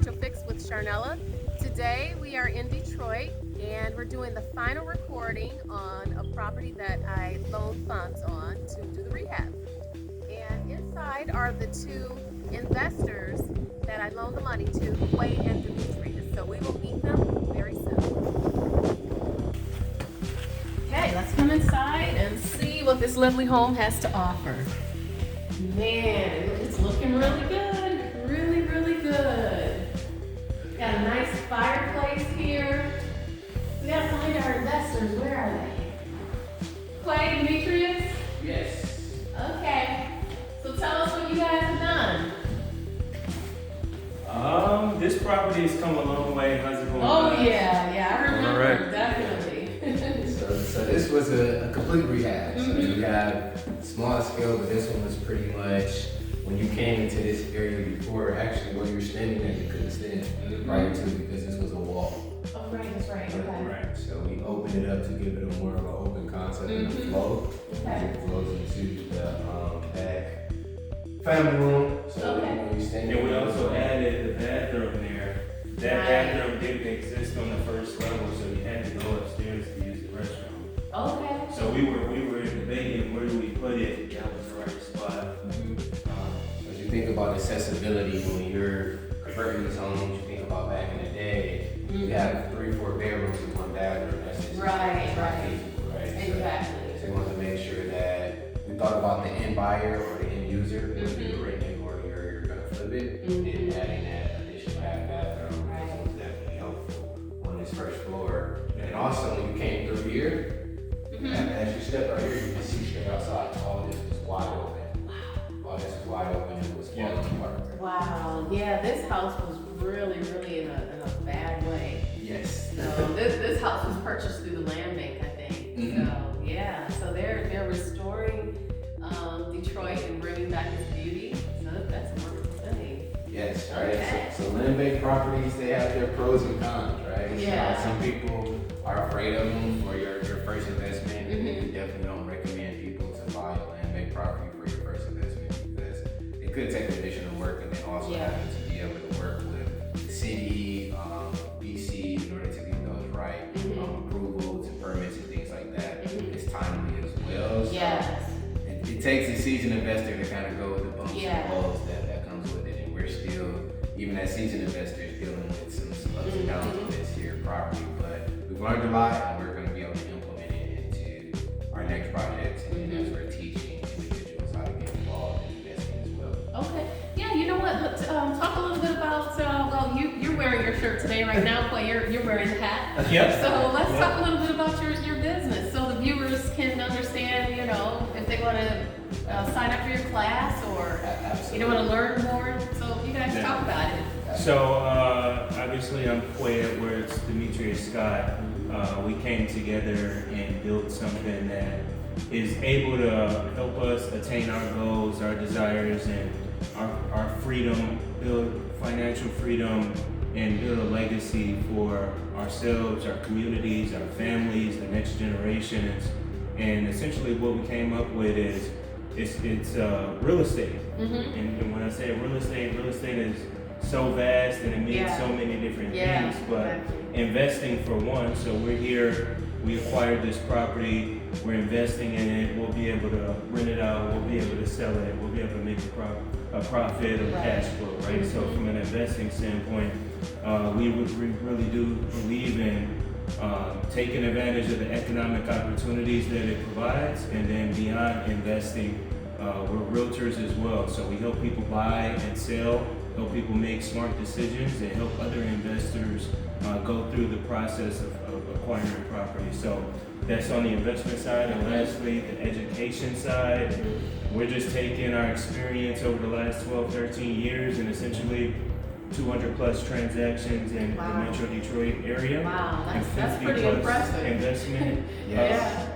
Financial Fix with Sharnella. Today we are in Detroit and we're doing the final recording on a property that I loaned funds on to do the rehab. And inside are the two investors that I loaned the money to, Wade and Demetrius. So we will meet them very soon. Okay, let's come inside and see what this lovely home has to offer. Man, it's looking really good. Really good. Got a nice fireplace here. We gotta find our investors. Where are they? Clay, Demetrius? Yes. Okay. So tell us what you guys have done. This property has come a long way. How's it going? Oh yeah, I remember. All right. Definitely. So this was a complete rehab. So you have small scale, but this one was pretty much when you came into this area before, actually where you were standing there, you couldn't stand prior to because this was a wall. Oh right, that's right. Okay. Right. So we opened it up to give it a more of an open concept and a flow. Okay. It flows into the back family room. So when you stand And we also added the bathroom there. That bathroom didn't exist on the first level, so you had to go upstairs to use the restroom. Okay. So we were debating where do we put it. That was the right spot. As you think about accessibility when you're converting these homes, you think about back in the day, you have 3-4 bedrooms and 1 bathroom. That's just Right. feasible, right? Exactly. So we want to make sure that we thought about the end buyer or the end user, when you're renting or you're going to flip it, and adding that additional half bathroom was definitely helpful on this first floor. And also when you came through here, as you step right here, you can see straight outside. All this was wide open. All this was wide open and it was falling apart. Wow. Yeah, this house was really in a bad way. Yes. So this house was purchased through the land bank, I think. So yeah, so they're restoring Detroit and bringing back its beauty. So that's a wonderful thing. Yes, right. Okay. So land bank properties, they have their pros and cons, right? Yeah. Some people are afraid of them for your first investment. And we definitely don't recommend people to buy a land bank property for your first investment because it could take additional work and then also having to be able to work with the city, BC in order to get those right, approvals and permits and things like that. It's timely as well. So Yes. it takes a seasoned investor to kind of go with the bumps Yeah. and blows that comes with it. And we're still, even as seasoned investors, dealing with some ups and downs with this here property. But we've learned a lot and we're going to be able to implement it into our next projects. And as we're teaching individuals how to get involved in investing as well. Okay. Yeah, you know what? Talk a little bit about, well, you're wearing your shirt today right now, Clay. You're wearing the hat. Yep. So let's talk a little bit about your business so the viewers can understand, if they want to sign up for your class or want to learn more. So you guys talk about it. So obviously I'm Quay Edwards, Demetrius Scott. We came together and built something that is able to help us attain our goals, our desires, and our freedom, build financial freedom, and build a legacy for ourselves, our communities, our families, the next generations. And essentially what we came up with is it's real estate. And when I say real estate is so vast and it means so many different things. But investing for one, so we're here, we acquired this property, we're investing in it, we'll be able to rent it out, we'll be able to sell it, we'll be able to make a profit or cash flow, right? So from an investing standpoint, we really do believe in taking advantage of the economic opportunities that it provides, and then beyond investing, we're realtors as well. So we help people buy and sell, help people make smart decisions, and help other investors go through the process of acquiring property. So that's on the investment side. And lastly, the education side. We're just taking our experience over the last 12, 13 years and essentially 200 plus transactions in the Metro Detroit area. Wow, and that's 50 pretty plus impressive. investment Yeah.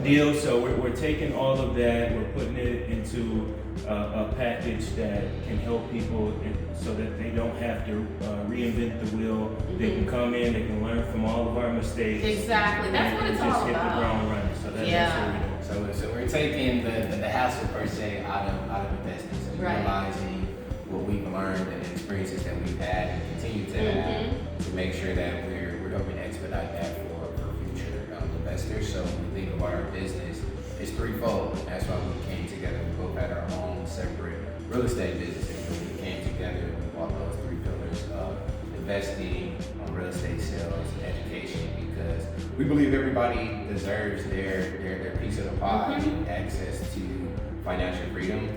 deals. So we're taking all of that, we're putting it into a package that can help people so that they don't have to reinvent the wheel. They can come in, they can learn from all of our mistakes. Exactly, that's what it's just all hit the about. ground running. So that's what we're doing. So we're taking the hassle per se out of investing. So we're realizing what we've learned and the experiences that we've had and continue make sure that we're helping expedite that for future investors. So when we think about our business, it's threefold. And that's why we came together. We both had our own separate real estate businesses. When we came together, we bought those three pillars of investing, real estate sales, and education, because we believe everybody deserves their piece of the pie and access to financial freedom.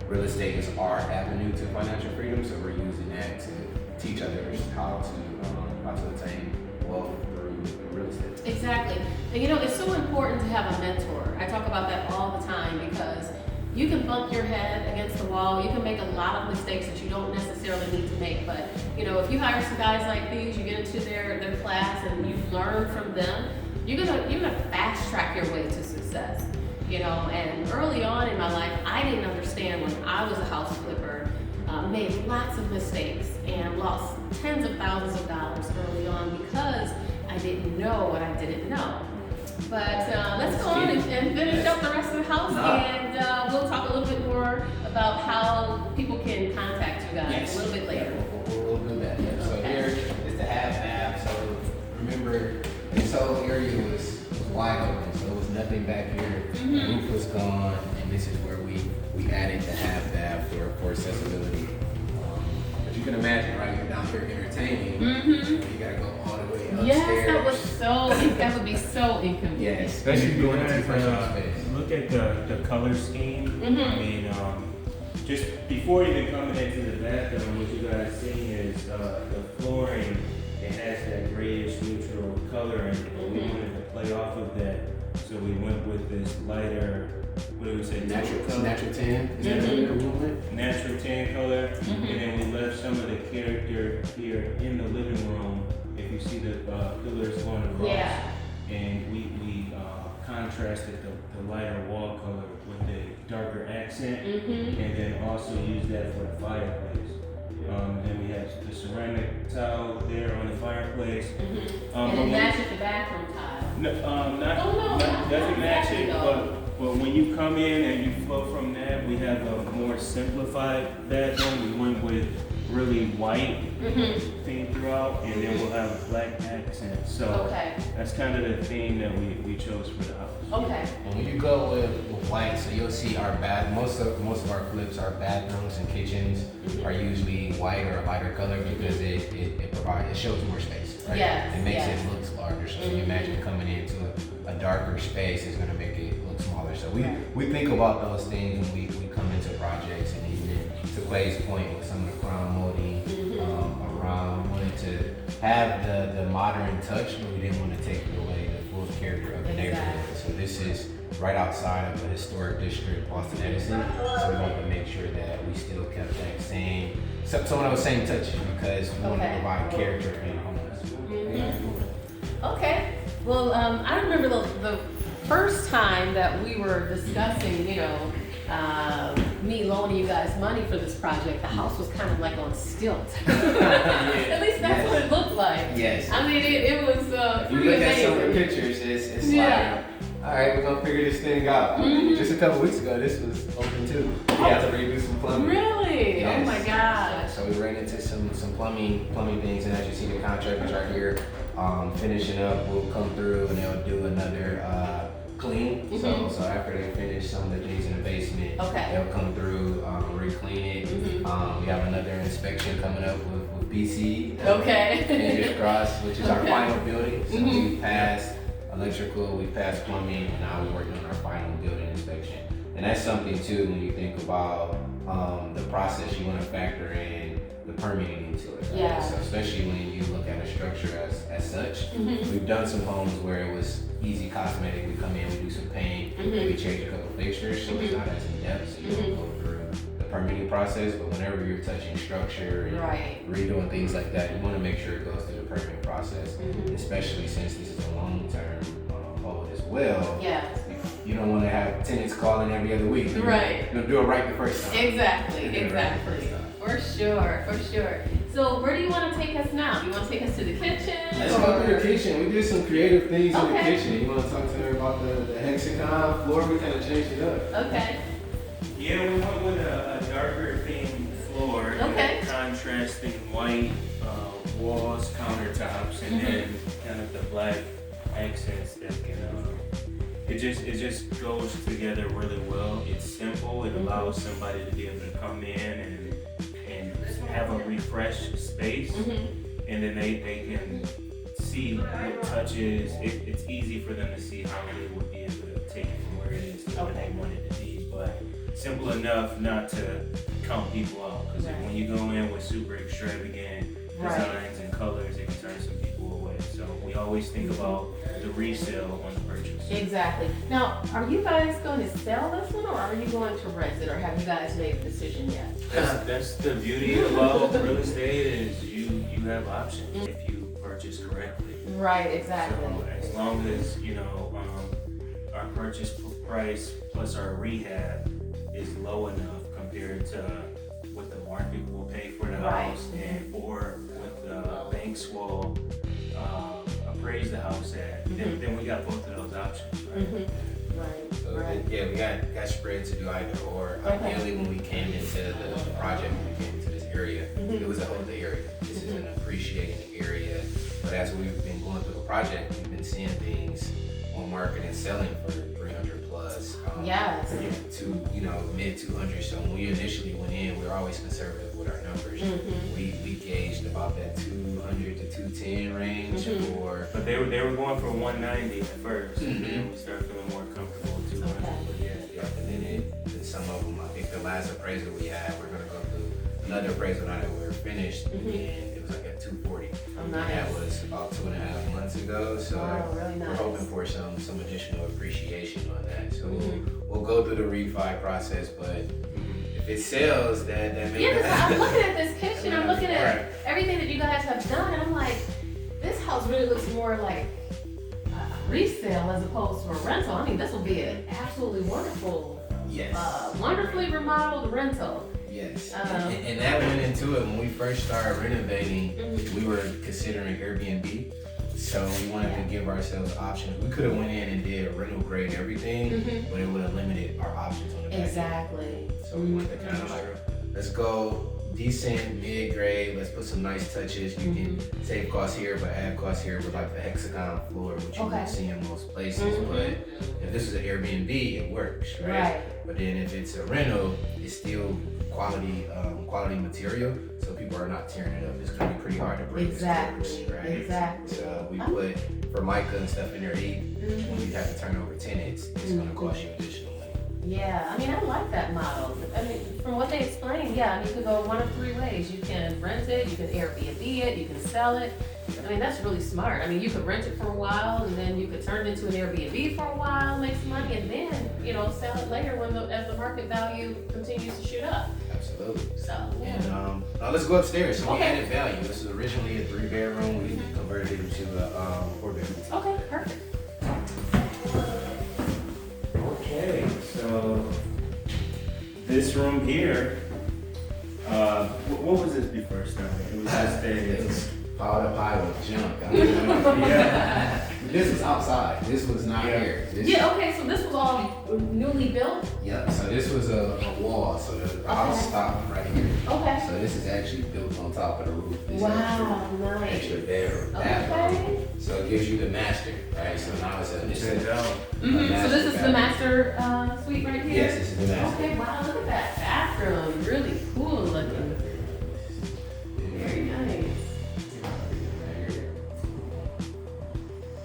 Real estate is our avenue to financial freedom, so we're using that to teach others how to attain wealth through real estate. Exactly. And it's so important to have a mentor. I talk about that all the time because you can bump your head against the wall. You can make a lot of mistakes that you don't necessarily need to make. But if you hire some guys like these, you get into their class and you learn from them, you're gonna fast track your way to success. And early on in my life, I didn't understand when I was a house flipper, made lots of mistakes and lost tens of thousands of dollars early on because I didn't know what I didn't know. But let's go on and finish up the rest of the house, and we'll talk a little bit more about how people can contact you guys a little bit later. We'll do that. Yeah. So here is the half bath. So remember, this whole area was wide open, so there was nothing back here. The roof was gone, and this is where we added the half bath for accessibility. But you can imagine, right? You're down here entertaining. You gotta go all the way upstairs. Yes, that would be so inconvenient. Yeah, especially going into personal space. Look at the color scheme. I mean, just before even coming into the bathroom, what you guys see is the flooring. It has that grayish neutral color, and we wanted to play off of that. So we went with this lighter, what do we say? Natural tan. Is that the movement? Natural tan color. And then we left some of the character here in the living room. If you see the pillars going across. And we contrasted the lighter wall color with a darker accent. And then also used that for the fireplace. And we have the ceramic tile there on the fireplace. And it matches the bathroom tile. Doesn't match it, but when you come in and you flow from that, we have a more simplified bathroom. We went with really white theme throughout, and then we'll have black accents. So that's kind of the theme that we chose for the house. Okay. And when you go with white, so you'll see our most of our flips, our bathrooms and kitchens are usually white or a lighter color because it shows more space. Right? It makes it look larger. So you imagine coming into a darker space is going to make it look smaller. So we think about those things when we come into projects, and even to Clay's point with some of the crown molding around, we wanted to have the modern touch, but we didn't want to take away the full character of the neighborhood. So this is right outside of a historic district, Boston Edison. So we wanted to make sure that we still kept that same, some of those same touches because we wanted to provide character in homes. Okay. Well, I remember the first time that we were discussing, me loaning you guys money for this project. The house was kind of like on stilts. At least that's what it looked like. Yes. I mean, it was if you look at some of the pictures, it's like, all right, we're gonna figure this thing out. Just a couple weeks ago, this was open too. We had to redo some plumbing. Really? Yes. Oh my gosh. So we ran into some plumbing things, and as you see, the contractors are here finishing up. We'll come through and they'll do another clean. So after they finish some of the things in the basement, they'll come through, re-clean it. We have another inspection coming up with BC. Fingers crossed, which is our final building. So we passed electrical, we passed plumbing, and now we're working on our final building inspection. And that's something too, when you think about the process, you want to factor in the permitting into it. Right? So especially when you look at a structure as such. We've done some homes where it was easy cosmetic. We come in, we do some paint, we change a couple fixtures, so it's not as in depth, so you don't go through the permitting process. But whenever you're touching structure and redoing things like that, you want to make sure it goes through the permitting process, especially since this is a long-term hold as well. You don't want to have tenants calling every other week. You know, do it right the first time. Exactly. For sure. So where do you want to take us now? You want to take us to the kitchen? Let's go to the kitchen. We did some creative things in the kitchen. You want to talk to her about the hexagon floor? We kind of changed it up. Yeah, we went with a darker themed floor. Contrasting white walls, countertops, and then kind of the black accents that can. It just goes together really well. It's simple. It allows somebody to be able to come in and have a refreshed space, and then they can see what touches. It's easy for them to see how they would be able to take it from where it is to where they want it to be, but simple enough not to count people out. Because when you go in with super extravagant designs and colors, it can turn some people away. So we always think about the resale on the purchase. Exactly. Now, are you guys going to sell this one, or are you going to rent it, or have you guys made a decision yet? That's the beauty about real estate is you have options if you purchase correctly. Right, exactly. So as long as our purchase price plus our rehab is low enough compared to what the market will pay for the house and or what the banks will appraise the house at, then we got both of those options, right? So yeah, we got spread to do either or. Ideally, when we came into the project, when we came into this area, it was a older area. This is an appreciating area. But as we've been going through the project, we've been seeing things on market and selling for 300 plus. To mid 200. So when we initially went in, we were always conservative with our numbers. We gauged about that 200 to 210 range for. But they were going for 190 at first, and then we started feeling more comfortable with 200. But yeah, and then some of them, I think the last appraisal we had, we're gonna go through another appraisal now that we're finished, and it was like at 240. And that was about 2.5 months ago. So really nice. we're hoping for some additional appreciation on that. So we'll go through the refi process, but if it sells, that may I'm looking at this kitchen, I'm looking at everything that you guys have done, and I'm like, this house really looks more like a resale as opposed to a rental. I mean, this will be an absolutely wonderful, wonderfully remodeled rental. Yes, and that went into it when we first started renovating. We were considering Airbnb, so we wanted to give ourselves options. We could have went in and did rental grade everything, but it would have limited our options on the back end. Exactly. So we wanted to kind of like, let's go decent, mid-grade. Let's put some nice touches. You can save costs here, but add costs here with like the hexagon floor, which you won't see in most places. But if this is an Airbnb, it works, right? But then if it's a rental, it's still quality material, so people are not tearing it up. It's gonna be pretty hard to break this corpse, right? Exactly. So we put Formica and stuff in there. When you have to turn over tenants, it's gonna cost you additional money. Yeah, I mean, I like that model. I mean, from what they explained, you could go one of three ways. You can rent it, you can Airbnb it, you can sell it. I mean, that's really smart. I mean, you could rent it for a while, and then you could turn it into an Airbnb for a while, make some money, and then, sell it later as the market value continues to shoot up. Absolutely. So, And now let's go upstairs. So we added value. This is originally a 3-bedroom. We converted it into a 4-bedroom. Okay, perfect. Okay, so this room here, what was this before it started? It was just It was piled up high with junk. This was outside. This was not here. Okay, so this was all newly built? Yep, so this was a wall, so the house stopped right here. Okay. So this is actually built on top of the roof. This nice. Extra bedroom, bathroom. So it gives you the master, right? So now it's a so So this is the master suite right here? Yes, this is the master. Okay, wow, look at that bathroom. Really cool looking. Very nice.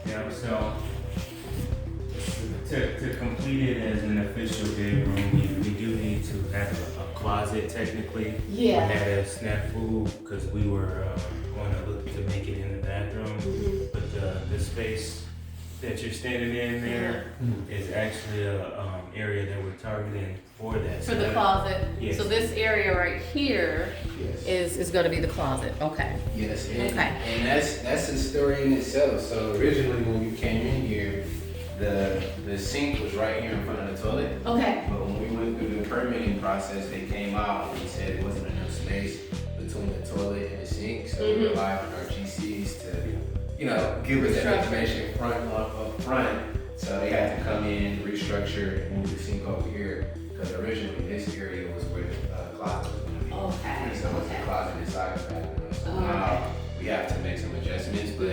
Yeah, so to complete it as an official bedroom, we do need to have a closet technically. Yeah. We had a snafu because we were going to look to make it in the bathroom, but the space that you're standing in there is actually a area that we're targeting for that. For the closet. Yes. So this area right here is going to be the closet. Okay. Yes. And, Okay. And that's a story in itself. So originally when we came in here, the sink was right here in front of the toilet. Okay. But when we went through the permitting process, they came out and said it wasn't enough space between the toilet and the sink. So we relied on our GCs to, give us that information up front. So they had to come in, restructure, and move the sink over here. Because originally this area was where the closet was going to be. Okay. So it was the closet inside the bathroom. So now we have to make some adjustments, but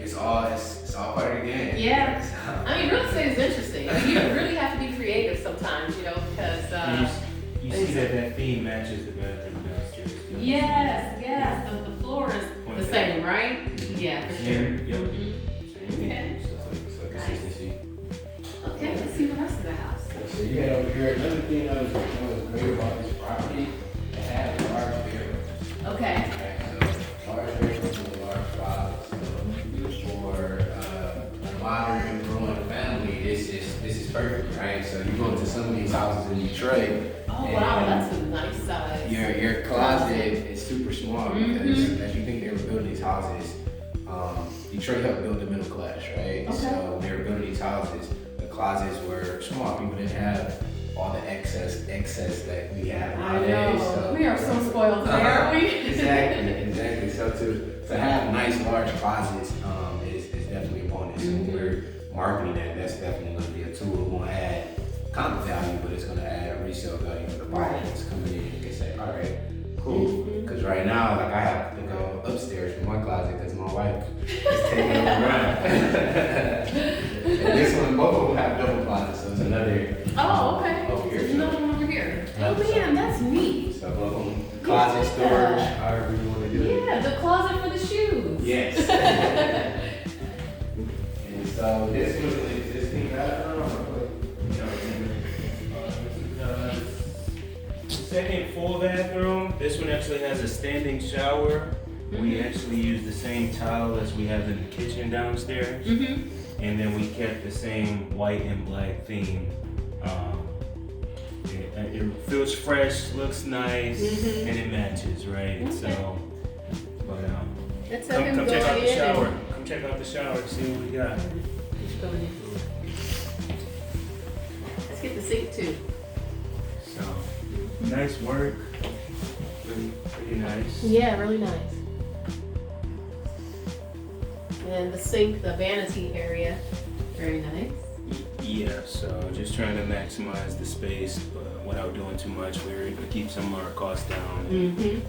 it's all part of the game. Yeah. So, I mean, real estate is interesting. I mean, you really have to be creative sometimes, you know, because You see that theme matches the bathroom downstairs. too. yes, the floor is the same, right? Yeah, for sure. Yep. Mhm. okay. So consistency. Okay, let's see the rest of the house. So you got over here, another thing that was great about this property, it had large bedrooms. Okay. So large bedrooms with large closets. So for a modern growing family, this is perfect, right? So you go into some of these houses in Detroit. Oh wow, that's a nice size. Your closet is super small because as you think they were building these houses, Detroit helped build the middle class, right? Okay. So when they were building these houses, the closets were small. People didn't have all the excess that we have I nowadays. know. So, We are so spoiled today, aren't we? exactly. So to have nice large closets is definitely a bonus. And when we're marketing that's definitely going to be a tool. It won't add comp value, but it's going to add resale value for the buyer that's coming in and can say, all right, cool. Because right now, like I have to go upstairs from my closet because my wife is taking over running. And this one, both of them have double closets, so it's another. Oh, okay. Over here. There's another one over here. Yeah, Oh man, that's neat. So both of them, closet storage, however you want to do it. Yeah, the closet for the shoes. Yes. And so this was an existing bathroom. Second full bathroom. This one actually has a standing shower. We actually use the same tile as we have in the kitchen downstairs. And then we kept the same white and black theme. It feels fresh, looks nice, and it matches, right? Okay. So, but Let's have him come go check out the in shower. and- Come check out the shower, see what we got. Let's go in. Let's get the sink too. So, nice work. Pretty nice. Yeah, really nice. And the sink, the vanity area, very nice. Yeah, so just trying to maximize the space, but without doing too much. We're able to keep some of our costs down.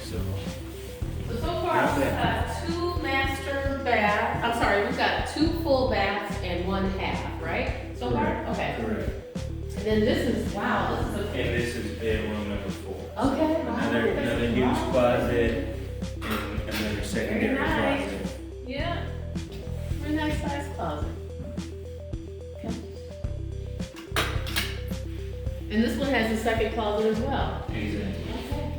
So So far we've got 2 master baths. I'm sorry, we've got 2 full baths and 1 half, right? So far? Correct. Okay. Correct. And then this is, wow, this is And this is bedroom number 4. okay. Wow, Another that's huge wow. closet and another secondary nice. closet. Yeah. Very nice size closet. Okay. And this one has a second closet as well. Exactly. Okay.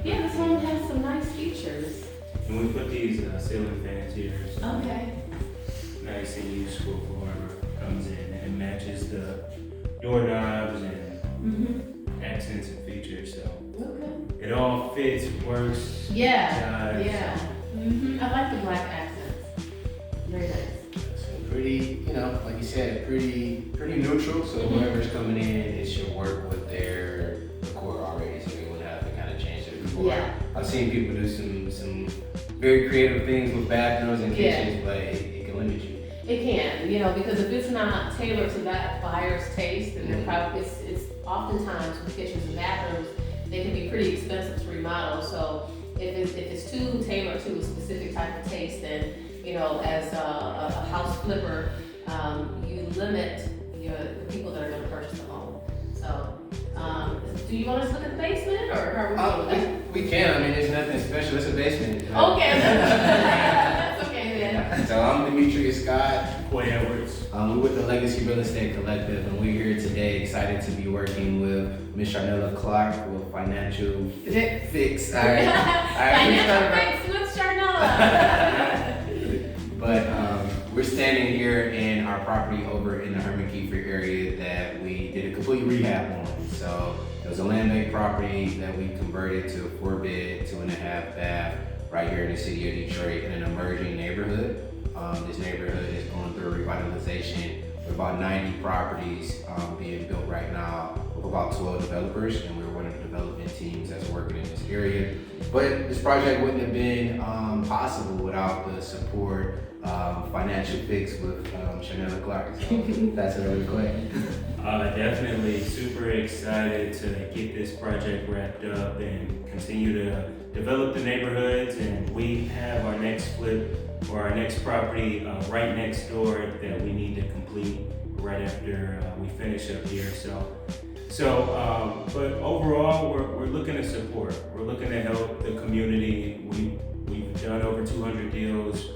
Yeah, this one has some nice features. And we put these ceiling fans here, so Okay. nice and useful for whoever comes in. And it matches the doorknobs and accents and features, so Okay. it all fits, works. Yeah. jives. Yeah. I like the black accents. Very nice. So pretty, like you said, pretty neutral. So whoever's coming in, it should work with their decor already, so they wouldn't have to kind of change their decor. Yeah. I've seen people do some very creative things with bathrooms and kitchens, but it can limit you. It can, because if it's not tailored to that buyer's taste, then they're probably, it's oftentimes with kitchens and bathrooms, they can be pretty expensive to remodel. So if it's too tailored to a specific type of taste, then, as a house flipper, you limit the people that are going to purchase the home. So, do you want us to look at the basement, or how are we doing that? We can. I mean, there's nothing special. It's a basement. Okay, that's okay then. So I'm Demetrius Scott. Boy Edwards. We're with the Legacy Real Estate Collective, and we're here today excited to be working with Ms. Charnella Clark with Financial Fix. All right. Financial Fix with Charnella. But we're standing here in our property over in the Herman Kiefer area that we did a complete rehab on. So it was a land bank property that we converted to a 4-bed, 2.5 bath right here in the city of Detroit in an emerging neighborhood. This neighborhood is going through a revitalization with about 90 properties being built right now with about 12 developers, and we're one of the development teams that's working in this area. But this project wouldn't have been possible without the support Financial Fix with Chanel Clark. So that's it really quick. Definitely super excited to get this project wrapped up and continue to develop the neighborhoods. And we have our next flip or our next property right next door that we need to complete right after we finish up here. But overall, we're looking to support. We're looking to help the community. We've done over 200 deals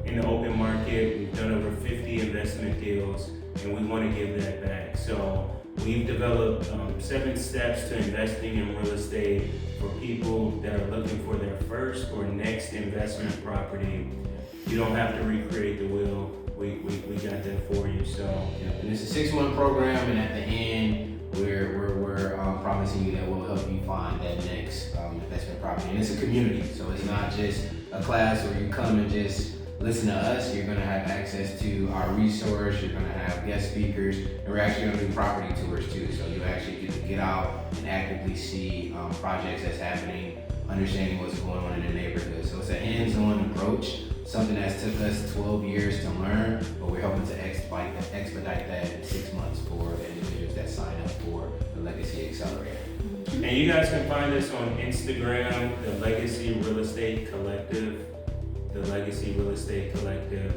in the open market. We've done over 50 investment deals, and we want to give that back. So we've developed 7 steps to investing in real estate for people that are looking for their first or next investment property. You don't have to recreate the wheel. We got that for you. So yeah, and it's a 6-month program, and at the end, we're promising you that we'll help you find that next investment property. And it's a community, so it's not just a class where you come and just listen to us. You're gonna have access to our resource. You're gonna have guest speakers, and we're actually gonna do property tours too. So you actually get to get out and actively see projects that's happening, understanding what's going on in the neighborhood. So it's a hands-on approach. Something that's took us 12 years to learn, but we're hoping to expedite that in 6 months for the individuals that sign up for the Legacy Accelerator. And you guys can find us on Instagram, the Legacy Real Estate Collective. The Legacy Real Estate Collective.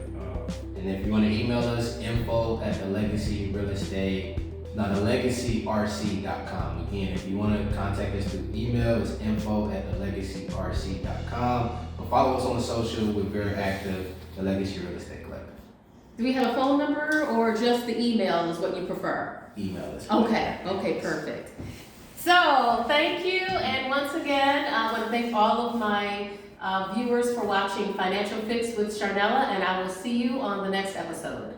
And if you want to email us, info@thelegacyRC.com. Again, if you want to contact us through email, it's info@thelegacyRC.com. Or follow us on social. We're very active, the Legacy Real Estate Collective. Do we have a phone number or just the email is what you prefer? Email us. Okay, perfect. So, thank you, and once again, I want to thank all of my viewers for watching Financial Fix with Charnella, and I will see you on the next episode.